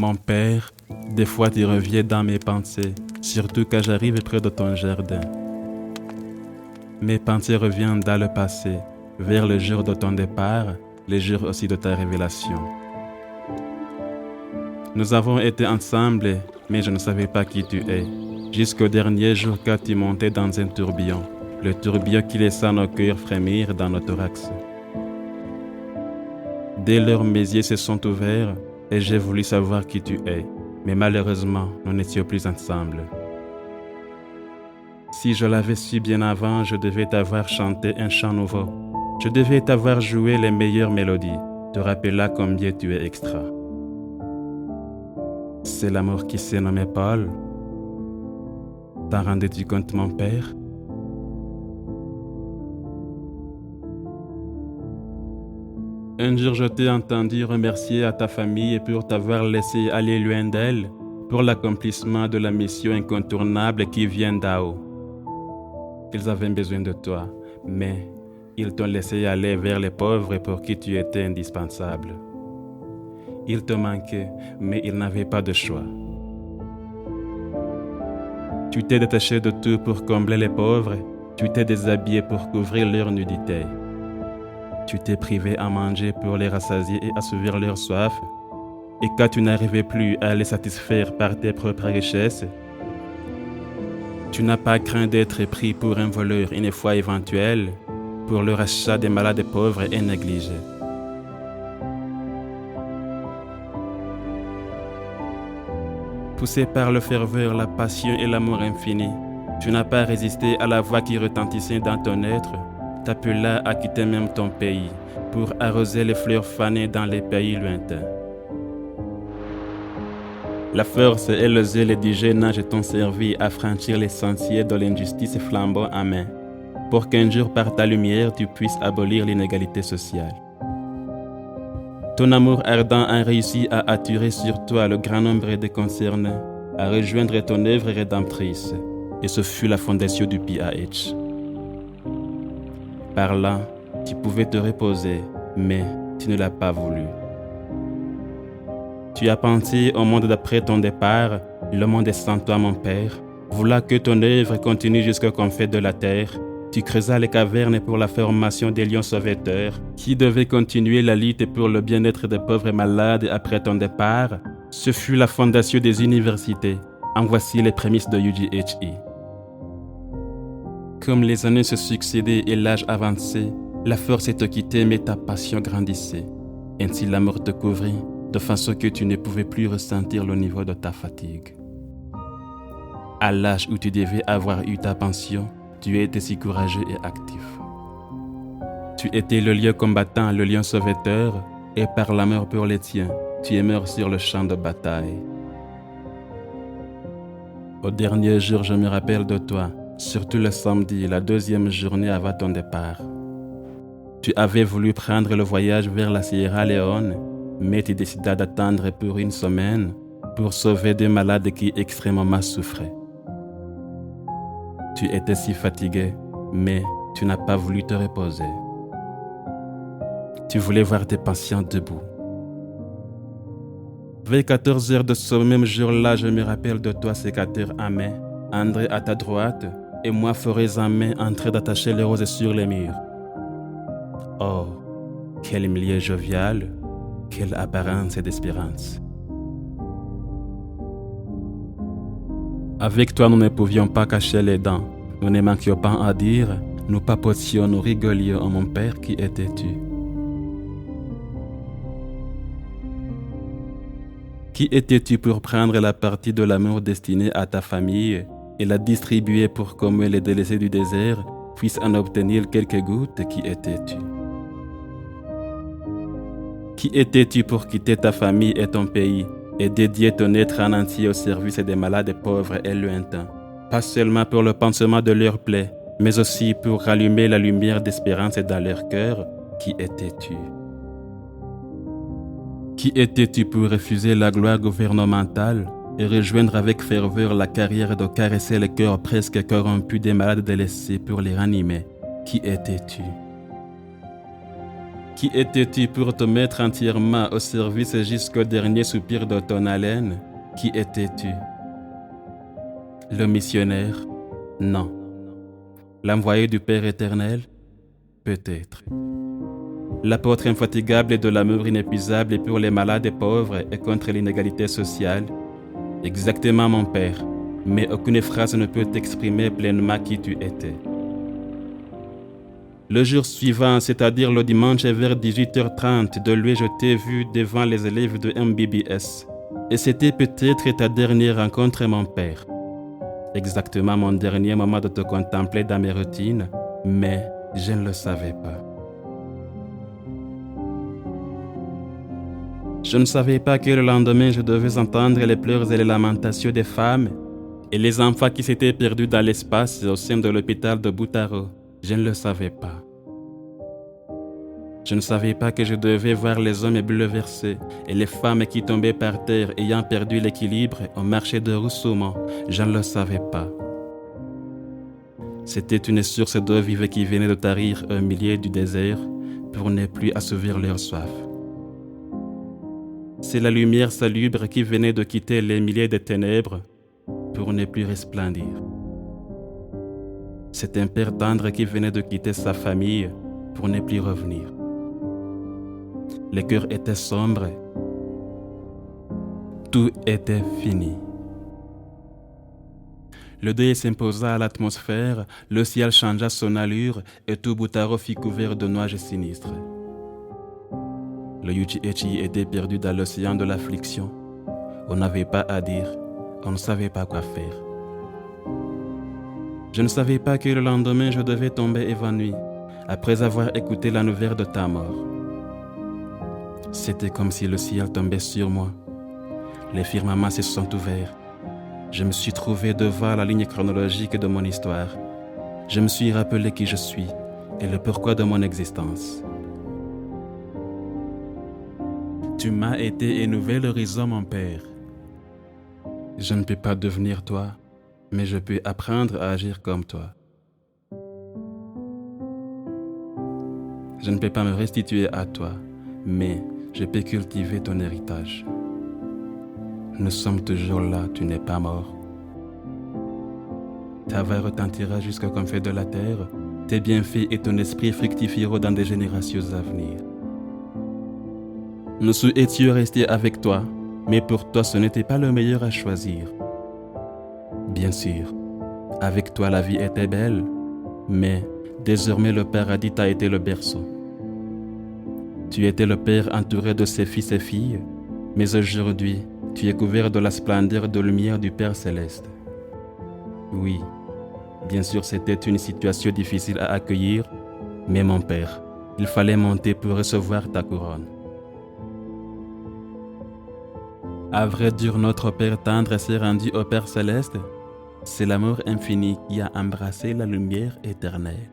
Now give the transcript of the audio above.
Mon père, des fois tu reviens dans mes pensées, surtout quand j'arrive près de ton jardin. Mes pensées reviennent dans le passé, vers le jour de ton départ, les jours aussi de ta révélation. Nous avons été ensemble, mais je ne savais pas qui tu es, jusqu'au dernier jour quand tu montais dans un tourbillon, le tourbillon qui laissa nos cœurs frémir dans nos thorax. Dès lors, mes yeux se sont ouverts et j'ai voulu savoir qui tu es, mais malheureusement, nous n'étions plus ensemble. Si je l'avais su bien avant, je devais t'avoir chanté un chant nouveau. Je devais t'avoir joué les meilleures mélodies, te rappelant combien tu es extra. C'est l'amour qui s'est nommé Paul. T'en rendais-tu compte, mon père? Un jour, je t'ai entendu remercier à ta famille pour t'avoir laissé aller loin d'elle pour l'accomplissement de la mission incontournable qui vient d'Ao. Ils avaient besoin de toi, mais ils t'ont laissé aller vers les pauvres pour qui tu étais indispensable. Ils te manquaient, mais ils n'avaient pas de choix. Tu t'es détaché de tout pour combler les pauvres, tu t'es déshabillé pour couvrir leur nudité. Tu t'es privé à manger pour les rassasier et assouvir leur soif, et quand tu n'arrivais plus à les satisfaire par tes propres richesses, tu n'as pas craint d'être pris pour un voleur une fois éventuel, pour le rachat des malades pauvres et négligés. Poussé par le ferveur, la passion et l'amour infini, tu n'as pas résisté à la voix qui retentissait dans ton être, t'appelant à quitter même ton pays pour arroser les fleurs fanées dans les pays lointains. La force et le zèle du jeune âge t'ont servi à franchir les sentiers de l'injustice flambant à main, pour qu'un jour par ta lumière tu puisses abolir l'inégalité sociale. Ton amour ardent a réussi à attirer sur toi le grand nombre des concernés, à rejoindre ton œuvre rédemptrice, et ce fut la fondation du PAH. Par là, tu pouvais te reposer, mais tu ne l'as pas voulu. Tu as pensé au monde d'après ton départ, le monde est sans toi, mon père. Voulant que ton œuvre continue jusqu'au confins de la terre, tu creusas les cavernes pour la formation des lions sauveteurs, qui devaient continuer la lutte pour le bien-être des pauvres et malades après ton départ. Ce fut la fondation des universités. En voici les prémices de UGHE. Comme les années se succédaient et l'âge avançait, la force te quittait mais ta passion grandissait. Ainsi l'amour te couvrit, de façon que tu ne pouvais plus ressentir le niveau de ta fatigue. À l'âge où tu devais avoir eu ta pension, tu étais si courageux et actif. Tu étais le lion combattant, le lion sauveteur, et par l'amour pour les tiens, tu es mort sur le champ de bataille. Au dernier jour, je me rappelle de toi, surtout le samedi, la deuxième journée avant ton départ. Tu avais voulu prendre le voyage vers la Sierra Leone, mais tu décidas d'attendre pour une semaine pour sauver des malades qui extrêmement souffraient. Tu étais si fatigué, mais tu n'as pas voulu te reposer. Tu voulais voir tes patients debout. Vers 14 heures de ce même jour-là, je me rappelle de toi, sécateur à main, André à ta droite, et moi, forêts en main, en train d'attacher les roses sur les murs. Oh, quel milieu jovial, quelle apparence d'espérance. Avec toi, nous ne pouvions pas cacher les dents. Nous ne manquions pas à dire. Nous papotions, nous rigolions. Oh mon père, qui étais-tu? Qui étais-tu pour prendre la partie de l'amour destinée à ta famille et la distribuer pour que les délaissés du désert puissent en obtenir quelques gouttes? Qui étais-tu? Qui étais-tu pour quitter ta famille et ton pays et dédier ton être en entier au service des malades pauvres et lointains, pas seulement pour le pansement de leurs plaies, mais aussi pour rallumer la lumière d'espérance dans leur cœur? Qui étais-tu? Qui étais-tu pour refuser la gloire gouvernementale et rejoindre avec ferveur la carrière de caresser le cœur presque corrompu des malades délaissés pour les ranimer? Qui étais-tu? Qui étais-tu pour te mettre entièrement au service jusqu'au dernier soupir de ton haleine? Qui étais-tu? Le missionnaire? Non. L'envoyé du Père éternel? Peut-être. L'apôtre infatigable de l'amour inépuisable pour les malades et pauvres et contre l'inégalité sociale? Exactement, mon Père, mais aucune phrase ne peut exprimer pleinement qui tu étais. Le jour suivant, c'est-à-dire le dimanche vers 18h30 de lui, je t'ai vu devant les élèves de MBBS. Et c'était peut-être ta dernière rencontre, mon Père. Exactement mon dernier moment de te contempler dans mes routines, mais je ne le savais pas. Je ne savais pas que le lendemain, je devais entendre les pleurs et les lamentations des femmes et les enfants qui s'étaient perdus dans l'espace au sein de l'hôpital de Boutaro. Je ne le savais pas. Je ne savais pas que je devais voir les hommes bouleversés et les femmes qui tombaient par terre ayant perdu l'équilibre au marché de Rousseaumont. Je ne le savais pas. C'était une source d'eau vive qui venait de tarir au milieu du désert pour ne plus assouvir leur soif. C'est la lumière salubre qui venait de quitter les milliers de ténèbres pour ne plus resplendir. C'est un père tendre qui venait de quitter sa famille pour ne plus revenir. Les cœurs étaient sombres. Tout était fini. Le deuil s'imposa à l'atmosphère, le ciel changea son allure et tout Boutaro fut couvert de nuages sinistres. Le Yuchi-Echi était perdu dans l'océan de l'affliction. On n'avait pas à dire, on ne savait pas quoi faire. Je ne savais pas que le lendemain je devais tomber évanoui, après avoir écouté la nouvelle de ta mort. C'était comme si le ciel tombait sur moi. Les firmaments se sont ouverts. Je me suis trouvé devant la ligne chronologique de mon histoire. Je me suis rappelé qui je suis et le pourquoi de mon existence. Tu m'as été un nouvel horizon, mon Père. Je ne peux pas devenir toi, mais je peux apprendre à agir comme toi. Je ne peux pas me restituer à toi, mais je peux cultiver ton héritage. Nous sommes toujours là, tu n'es pas mort. Ta voix retentira jusqu'au confins de la terre, tes bienfaits et ton esprit fructifieront dans des générations à venir. Nous souhaitions rester avec toi, mais pour toi ce n'était pas le meilleur à choisir. Bien sûr, avec toi la vie était belle, mais désormais le paradis t'a été le berceau. Tu étais le père entouré de ses fils et filles, mais aujourd'hui, tu es couvert de la splendeur de lumière du Père céleste. Oui, bien sûr c'était une situation difficile à accueillir, mais mon Père, il fallait monter pour recevoir ta couronne. À vrai dire, notre Père tendre s'est rendu au Père céleste. C'est l'amour infini qui a embrassé la lumière éternelle.